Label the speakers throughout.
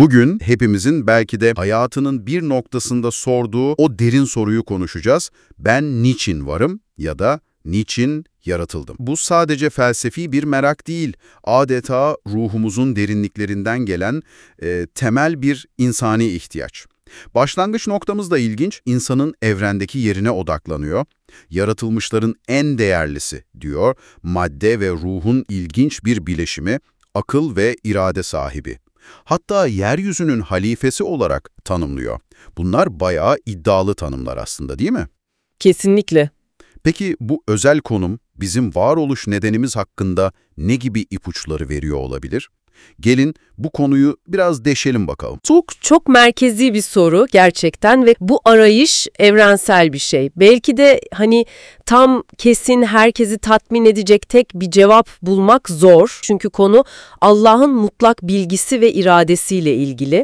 Speaker 1: Bugün hepimizin belki de hayatının bir noktasında sorduğu o derin soruyu konuşacağız. Ben niçin varım ya da niçin yaratıldım? Bu sadece felsefi bir merak değil, adeta ruhumuzun derinliklerinden gelen temel bir insani ihtiyaç. Başlangıç noktamız da ilginç, insanın evrendeki yerine odaklanıyor. Yaratılmışların en değerlisi diyor, madde ve ruhun ilginç bir bileşimi, akıl ve irade sahibi. Hatta yeryüzünün halifesi olarak tanımlıyor. Bunlar bayağı iddialı tanımlar aslında, değil mi?
Speaker 2: Kesinlikle.
Speaker 1: Peki bu özel konum bizim varoluş nedenimiz hakkında ne gibi ipuçları veriyor olabilir? Gelin bu konuyu biraz deşelim bakalım.
Speaker 2: Çok merkezi bir soru gerçekten ve bu arayış evrensel bir şey. Belki de tam kesin herkesi tatmin edecek tek bir cevap bulmak zor. Çünkü konu Allah'ın mutlak bilgisi ve iradesiyle ilgili.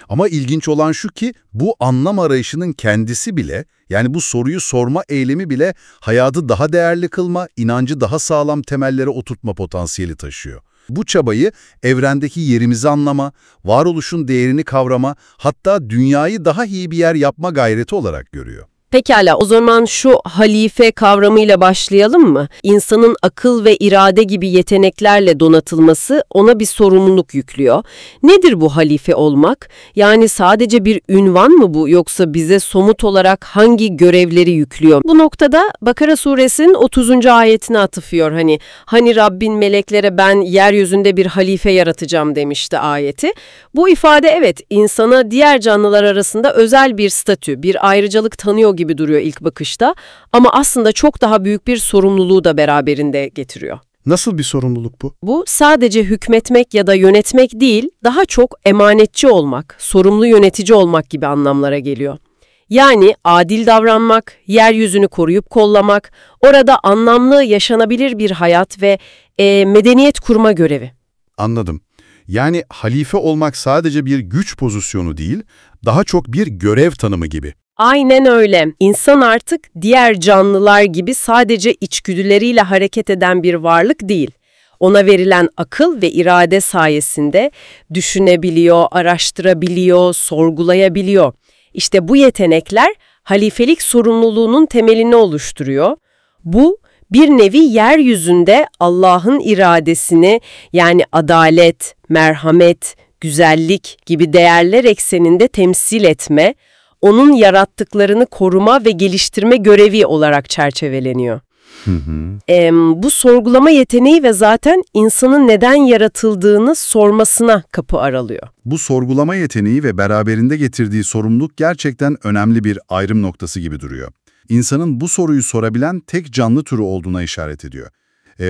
Speaker 1: Ama ilginç olan şu ki bu anlam arayışının kendisi bile, yani bu soruyu sorma eylemi bile hayatı daha değerli kılma, inancı daha sağlam temellere oturtma potansiyeli taşıyor. Bu çabayı evrendeki yerimizi anlama, varoluşun değerini kavrama, hatta dünyayı daha iyi bir yer yapma gayreti olarak görüyor.
Speaker 2: Pekala, o zaman şu halife kavramıyla başlayalım mı? İnsanın akıl ve irade gibi yeteneklerle donatılması ona bir sorumluluk yüklüyor. Nedir bu halife olmak? Yani sadece bir ünvan mı bu, yoksa bize somut olarak hangi görevleri yüklüyor? Bu noktada Bakara suresinin 30. ayetine atıfıyor. Hani Rabbin meleklere ben yeryüzünde bir halife yaratacağım demişti ayeti. Bu ifade evet, insana diğer canlılar arasında özel bir statü, bir ayrıcalık tanıyor gibi duruyor ilk bakışta, ama aslında çok daha büyük bir sorumluluğu da beraberinde getiriyor.
Speaker 3: Nasıl bir sorumluluk bu?
Speaker 2: Bu sadece hükmetmek ya da yönetmek değil, daha çok emanetçi olmak, sorumlu yönetici olmak gibi anlamlara geliyor. Yani adil davranmak, yeryüzünü koruyup kollamak, orada anlamlı, yaşanabilir bir hayat ve medeniyet kurma görevi.
Speaker 1: Anladım. Yani halife olmak sadece bir güç pozisyonu değil, daha çok bir görev tanımı gibi.
Speaker 2: Aynen öyle. İnsan artık diğer canlılar gibi sadece içgüdüleriyle hareket eden bir varlık değil. Ona verilen akıl ve irade sayesinde düşünebiliyor, araştırabiliyor, sorgulayabiliyor. İşte bu yetenekler halifelik sorumluluğunun temelini oluşturuyor. Bu bir nevi yeryüzünde Allah'ın iradesini, yani adalet, merhamet, güzellik gibi değerler ekseninde temsil etme, onun yarattıklarını koruma ve geliştirme görevi olarak çerçeveleniyor. Bu sorgulama yeteneği ve zaten insanın neden yaratıldığını sormasına kapı aralıyor.
Speaker 1: Bu sorgulama yeteneği ve beraberinde getirdiği sorumluluk gerçekten önemli bir ayrım noktası gibi duruyor. İnsanın bu soruyu sorabilen tek canlı türü olduğuna işaret ediyor.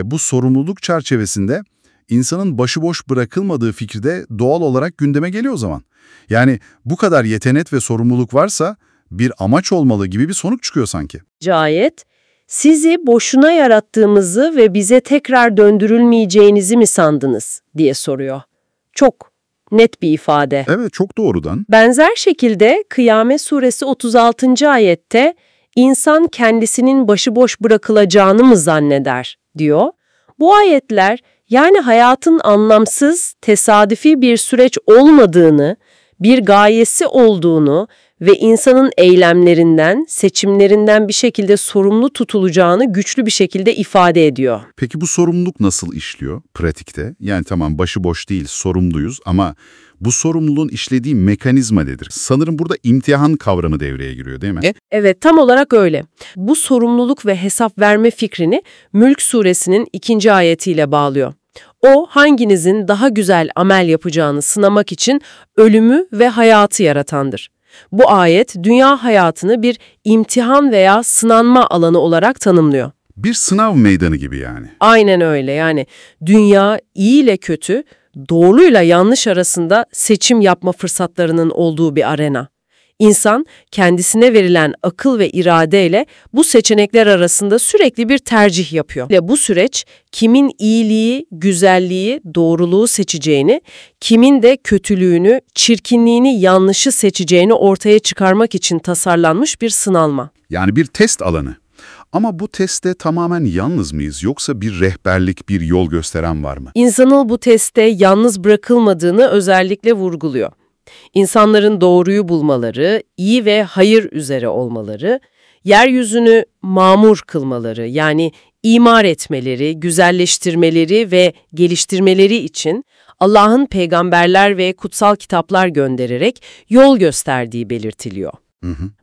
Speaker 1: Bu sorumluluk çerçevesinde insanın başıboş bırakılmadığı fikri de doğal olarak gündeme geliyor o zaman. Yani bu kadar yetenek ve sorumluluk varsa bir amaç olmalı gibi bir sonuç çıkıyor sanki.
Speaker 2: Cayet, sizi boşuna yarattığımızı ve bize tekrar döndürülmeyeceğinizi mi sandınız diye soruyor. Çok net bir ifade.
Speaker 1: Evet, çok doğrudan.
Speaker 2: Benzer şekilde Kıyamet Suresi 36. ayette insan kendisinin başıboş bırakılacağını mı zanneder diyor. Bu ayetler yani hayatın anlamsız, tesadüfi bir süreç olmadığını, bir gayesi olduğunu ve insanın eylemlerinden, seçimlerinden bir şekilde sorumlu tutulacağını güçlü bir şekilde ifade ediyor.
Speaker 1: Peki bu sorumluluk nasıl işliyor pratikte? Yani tamam başıboş değil, sorumluyuz ama bu sorumluluğun işlediği mekanizma nedir? Sanırım burada imtihan kavramı devreye giriyor, değil mi?
Speaker 2: Evet, tam olarak öyle. Bu sorumluluk ve hesap verme fikrini Mülk Suresinin 2. ayetiyle bağlıyor. O, hanginizin daha güzel amel yapacağını sınamak için ölümü ve hayatı yaratandır. Bu ayet, dünya hayatını bir imtihan veya sınanma alanı olarak tanımlıyor.
Speaker 1: Bir sınav meydanı gibi yani.
Speaker 2: Aynen öyle. Yani dünya iyi ile kötü, doğruyla yanlış arasında seçim yapma fırsatlarının olduğu bir arena. İnsan kendisine verilen akıl ve iradeyle bu seçenekler arasında sürekli bir tercih yapıyor. Ve bu süreç kimin iyiliği, güzelliği, doğruluğu seçeceğini, kimin de kötülüğünü, çirkinliğini, yanlışı seçeceğini ortaya çıkarmak için tasarlanmış bir sınanma.
Speaker 1: Yani bir test alanı. Ama bu testte tamamen yalnız mıyız yoksa bir rehberlik, bir yol gösteren var mı?
Speaker 2: İnsanıl bu testte yalnız bırakılmadığını özellikle vurguluyor. İnsanların doğruyu bulmaları, iyi ve hayır üzere olmaları, yeryüzünü mamur kılmaları yani imar etmeleri, güzelleştirmeleri ve geliştirmeleri için Allah'ın peygamberler ve kutsal kitaplar göndererek yol gösterdiği belirtiliyor.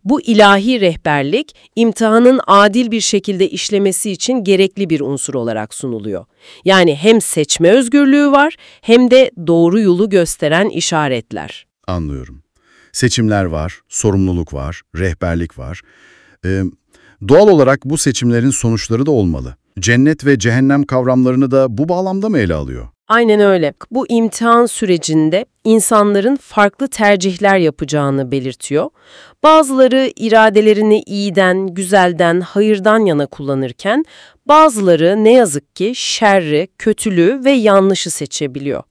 Speaker 2: Bu ilahi rehberlik, imtihanın adil bir şekilde işlemesi için gerekli bir unsur olarak sunuluyor. Yani hem seçme özgürlüğü var hem de doğru yolu gösteren işaretler.
Speaker 1: Anlıyorum. Seçimler var, sorumluluk var, rehberlik var. Doğal olarak bu seçimlerin sonuçları da olmalı. Cennet ve cehennem kavramlarını da bu bağlamda mı ele alıyor?
Speaker 2: Aynen öyle. Bu imtihan sürecinde insanların farklı tercihler yapacağını belirtiyor. Bazıları iradelerini iyiden, güzelden, hayırdan yana kullanırken bazıları ne yazık ki şerri, kötülüğü ve yanlışı seçebiliyor.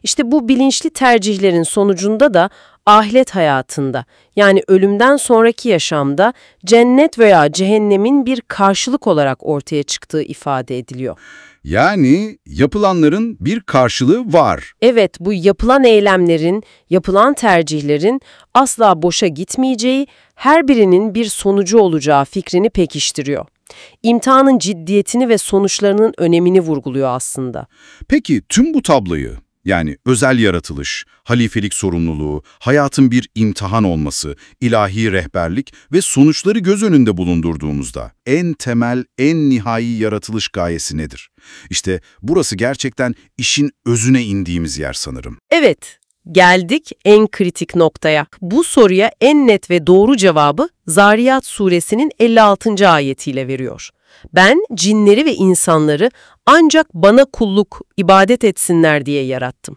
Speaker 2: İşte bu bilinçli tercihlerin sonucunda da ahiret hayatında yani ölümden sonraki yaşamda cennet veya cehennemin bir karşılık olarak ortaya çıktığı ifade ediliyor.
Speaker 1: Yani yapılanların bir karşılığı var.
Speaker 2: Evet, bu yapılan eylemlerin, yapılan tercihlerin asla boşa gitmeyeceği, her birinin bir sonucu olacağı fikrini pekiştiriyor. İmtihanın ciddiyetini ve sonuçlarının önemini vurguluyor aslında.
Speaker 1: Peki tüm bu tabloyu, yani özel yaratılış, halifelik sorumluluğu, hayatın bir imtihan olması, ilahi rehberlik ve sonuçları göz önünde bulundurduğumuzda en temel, en nihai yaratılış gayesi nedir? İşte burası gerçekten işin özüne indiğimiz yer sanırım.
Speaker 2: Evet, geldik en kritik noktaya. Bu soruya en net ve doğru cevabı Zariyat suresinin 56. ayetiyle veriyor. Ben cinleri ve insanları ancak bana kulluk, ibadet etsinler diye yarattım.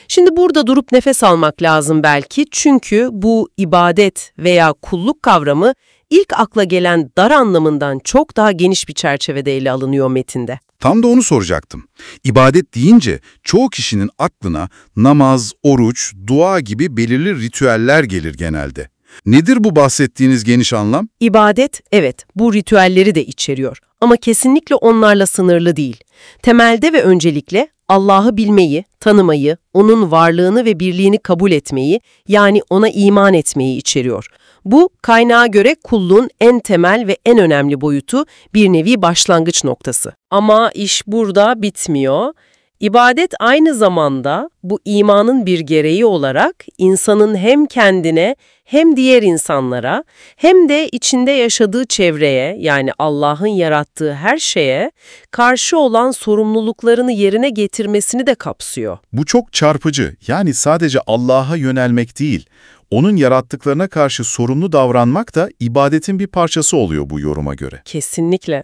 Speaker 2: Şimdi burada durup nefes almak lazım belki çünkü bu ibadet veya kulluk kavramı ilk akla gelen dar anlamından çok daha geniş bir çerçevede ele alınıyor metinde.
Speaker 1: Tam da onu soracaktım. İbadet deyince çoğu kişinin aklına namaz, oruç, dua gibi belirli ritüeller gelir genelde. Nedir bu bahsettiğiniz geniş anlam?
Speaker 2: İbadet, evet, bu ritüelleri de içeriyor ama kesinlikle onlarla sınırlı değil. Temelde ve öncelikle Allah'ı bilmeyi, tanımayı, O'nun varlığını ve birliğini kabul etmeyi, yani O'na iman etmeyi içeriyor. Bu, kaynağa göre kulluğun en temel ve en önemli boyutu, bir nevi başlangıç noktası. Ama iş burada bitmiyor. İbadet aynı zamanda bu imanın bir gereği olarak insanın hem kendine hem diğer insanlara hem de içinde yaşadığı çevreye yani Allah'ın yarattığı her şeye karşı olan sorumluluklarını yerine getirmesini de kapsıyor.
Speaker 1: Bu çok çarpıcı. Yani sadece Allah'a yönelmek değil, O'nun yarattıklarına karşı sorumlu davranmak da ibadetin bir parçası oluyor bu yoruma göre.
Speaker 2: Kesinlikle.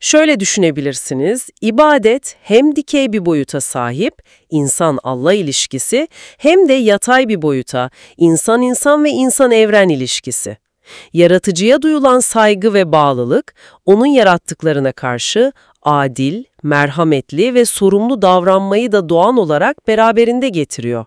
Speaker 2: Şöyle düşünebilirsiniz, ibadet hem dikey bir boyuta sahip, insan-Allah ilişkisi, hem de yatay bir boyuta, insan-insan ve insan-evren ilişkisi. Yaratıcıya duyulan saygı ve bağlılık, onun yarattıklarına karşı adil, merhametli ve sorumlu davranmayı da doğal olarak beraberinde getiriyor.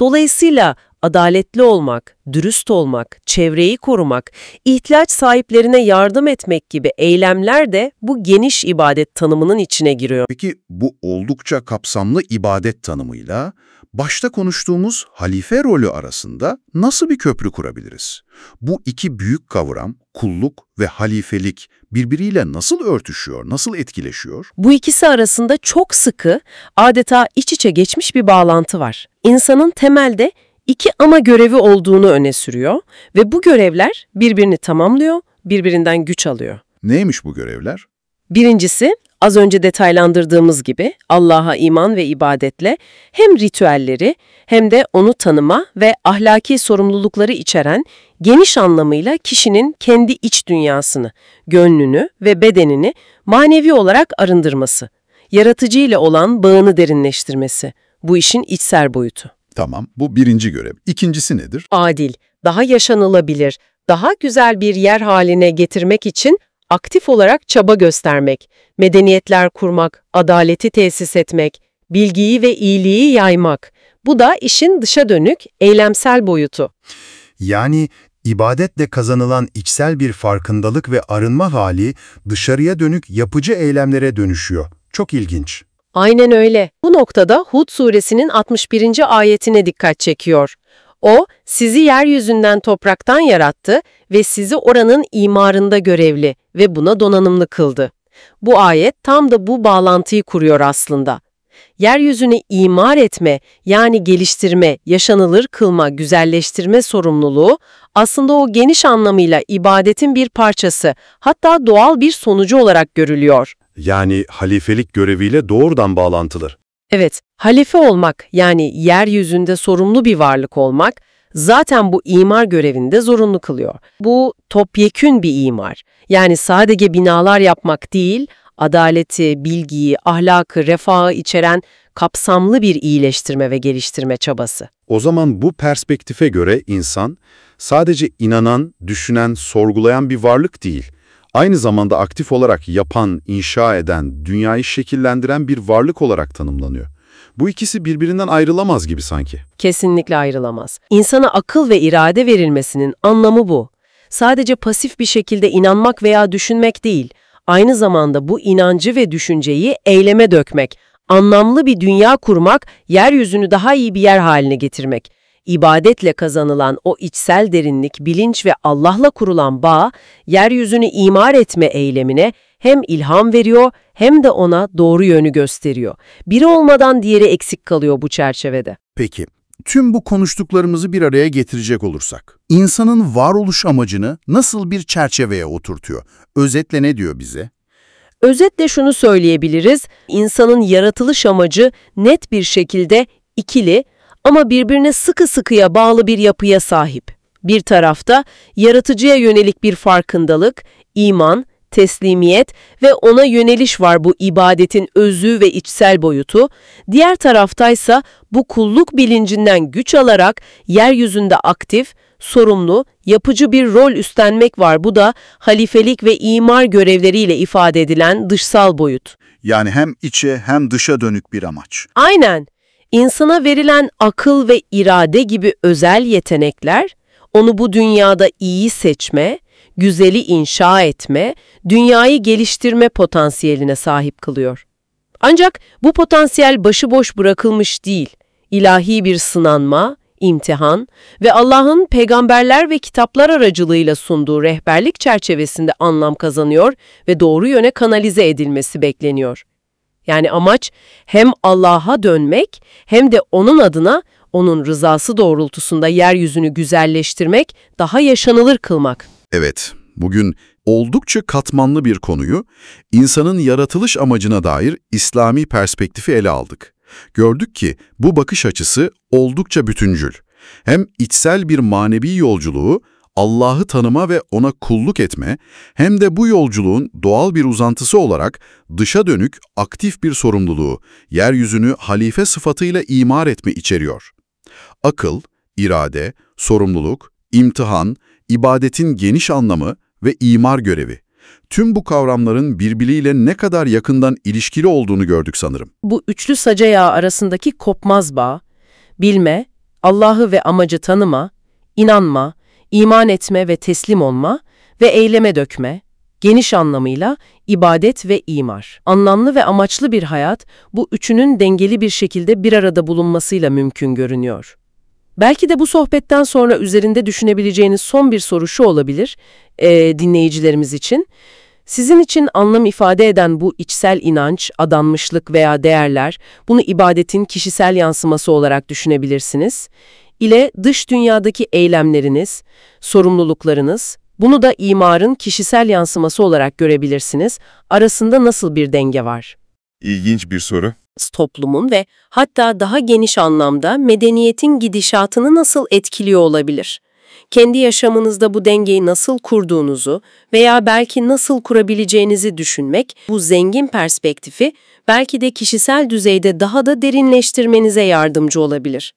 Speaker 2: Dolayısıyla adaletli olmak, dürüst olmak, çevreyi korumak, ihtiyaç sahiplerine yardım etmek gibi eylemler de bu geniş ibadet tanımının içine giriyor.
Speaker 1: Peki bu oldukça kapsamlı ibadet tanımıyla başta konuştuğumuz halife rolü arasında nasıl bir köprü kurabiliriz? Bu iki büyük kavram, kulluk ve halifelik birbiriyle nasıl örtüşüyor, nasıl etkileşiyor?
Speaker 2: Bu ikisi arasında çok sıkı, adeta iç içe geçmiş bir bağlantı var. İnsanın temelde iki ana görevi olduğunu öne sürüyor ve bu görevler birbirini tamamlıyor, birbirinden güç alıyor.
Speaker 1: Neymiş bu görevler?
Speaker 2: Birincisi, az önce detaylandırdığımız gibi Allah'a iman ve ibadetle hem ritüelleri hem de O'nu tanıma ve ahlaki sorumlulukları içeren geniş anlamıyla kişinin kendi iç dünyasını, gönlünü ve bedenini manevi olarak arındırması, yaratıcı ile olan bağını derinleştirmesi, bu işin içsel boyutu.
Speaker 1: Tamam, bu birinci görev. İkincisi nedir?
Speaker 2: Adil, daha yaşanılabilir, daha güzel bir yer haline getirmek için aktif olarak çaba göstermek, medeniyetler kurmak, adaleti tesis etmek, bilgiyi ve iyiliği yaymak. Bu da işin dışa dönük, eylemsel boyutu.
Speaker 1: Yani
Speaker 4: İbadetle kazanılan içsel bir farkındalık ve arınma hali dışarıya dönük yapıcı eylemlere dönüşüyor. Çok ilginç.
Speaker 2: Aynen öyle. Bu noktada Hud suresinin 61. ayetine dikkat çekiyor. O, sizi yeryüzünden topraktan yarattı ve sizi oranın imarında görevli ve buna donanımlı kıldı. Bu ayet tam da bu bağlantıyı kuruyor aslında. Yeryüzünü imar etme, yani geliştirme, yaşanılır kılma, güzelleştirme sorumluluğu aslında o geniş anlamıyla ibadetin bir parçası, hatta doğal bir sonucu olarak görülüyor.
Speaker 4: Yani halifelik göreviyle doğrudan bağlantılı.
Speaker 2: Evet, halife olmak, yani yeryüzünde sorumlu bir varlık olmak, zaten bu imar görevini de zorunlu kılıyor. Bu topyekün bir imar. Yani sadece binalar yapmak değil, adaleti, bilgiyi, ahlakı, refahı içeren kapsamlı bir iyileştirme ve geliştirme çabası.
Speaker 1: O zaman bu perspektife göre insan sadece inanan, düşünen, sorgulayan bir varlık değil. Aynı zamanda aktif olarak yapan, inşa eden, dünyayı şekillendiren bir varlık olarak tanımlanıyor. Bu ikisi birbirinden ayrılamaz gibi sanki.
Speaker 2: Kesinlikle ayrılamaz. İnsana akıl ve irade verilmesinin anlamı bu. Sadece pasif bir şekilde inanmak veya düşünmek değil, aynı zamanda bu inancı ve düşünceyi eyleme dökmek, anlamlı bir dünya kurmak, yeryüzünü daha iyi bir yer haline getirmek. İbadetle kazanılan o içsel derinlik, bilinç ve Allah'la kurulan bağ, yeryüzünü imar etme eylemine hem ilham veriyor hem de ona doğru yönü gösteriyor. Biri olmadan diğeri eksik kalıyor bu çerçevede.
Speaker 5: Peki, tüm bu konuştuklarımızı bir araya getirecek olursak, insanın varoluş amacını nasıl bir çerçeveye oturtuyor? Özetle ne diyor bize?
Speaker 2: Özetle şunu söyleyebiliriz, insanın yaratılış amacı net bir şekilde ikili ama birbirine sıkı sıkıya bağlı bir yapıya sahip. Bir tarafta yaratıcıya yönelik bir farkındalık, iman, teslimiyet ve ona yöneliş var, bu ibadetin özü ve içsel boyutu. Diğer taraftaysa bu kulluk bilincinden güç alarak yeryüzünde aktif, sorumlu, yapıcı bir rol üstlenmek var. Bu da halifelik ve imar görevleriyle ifade edilen dışsal boyut.
Speaker 5: Yani hem içe hem dışa dönük bir amaç.
Speaker 2: Aynen. İnsana verilen akıl ve irade gibi özel yetenekler, onu bu dünyada iyi seçme, güzeli inşa etme, dünyayı geliştirme potansiyeline sahip kılıyor. Ancak bu potansiyel başıboş bırakılmış değil. İlahi bir sınanma, imtihan ve Allah'ın peygamberler ve kitaplar aracılığıyla sunduğu rehberlik çerçevesinde anlam kazanıyor ve doğru yöne kanalize edilmesi bekleniyor. Yani amaç hem Allah'a dönmek hem de onun adına, onun rızası doğrultusunda yeryüzünü güzelleştirmek, daha yaşanılır kılmak.
Speaker 1: Evet, bugün oldukça katmanlı bir konuyu, insanın yaratılış amacına dair İslami perspektifi ele aldık. Gördük ki bu bakış açısı oldukça bütüncül. Hem içsel bir manevi yolculuğu, Allah'ı tanıma ve ona kulluk etme, hem de bu yolculuğun doğal bir uzantısı olarak dışa dönük aktif bir sorumluluğu, yeryüzünü halife sıfatıyla imar etme içeriyor. Akıl, irade, sorumluluk, imtihan, ibadetin geniş anlamı ve imar görevi. Tüm bu kavramların birbiriyle ne kadar yakından ilişkili olduğunu gördük sanırım.
Speaker 2: Bu üçlü saca yağı arasındaki kopmaz bağ, bilme, Allah'ı ve amacı tanıma, inanma, iman etme ve teslim olma ve eyleme dökme, geniş anlamıyla ibadet ve imar. Anlamlı ve amaçlı bir hayat, bu üçünün dengeli bir şekilde bir arada bulunmasıyla mümkün görünüyor. Belki de bu sohbetten sonra üzerinde düşünebileceğiniz son bir soru şu olabilir dinleyicilerimiz için. Sizin için anlam ifade eden bu içsel inanç, adanmışlık veya değerler, bunu ibadetin kişisel yansıması olarak düşünebilirsiniz. İle dış dünyadaki eylemleriniz, sorumluluklarınız, bunu da imarın kişisel yansıması olarak görebilirsiniz. Arasında nasıl bir denge var?
Speaker 6: İlginç bir soru.
Speaker 2: Toplumun ve hatta daha geniş anlamda medeniyetin gidişatını nasıl etkiliyor olabilir? Kendi yaşamınızda bu dengeyi nasıl kurduğunuzu veya belki nasıl kurabileceğinizi düşünmek, bu zengin perspektifi belki de kişisel düzeyde daha da derinleştirmenize yardımcı olabilir.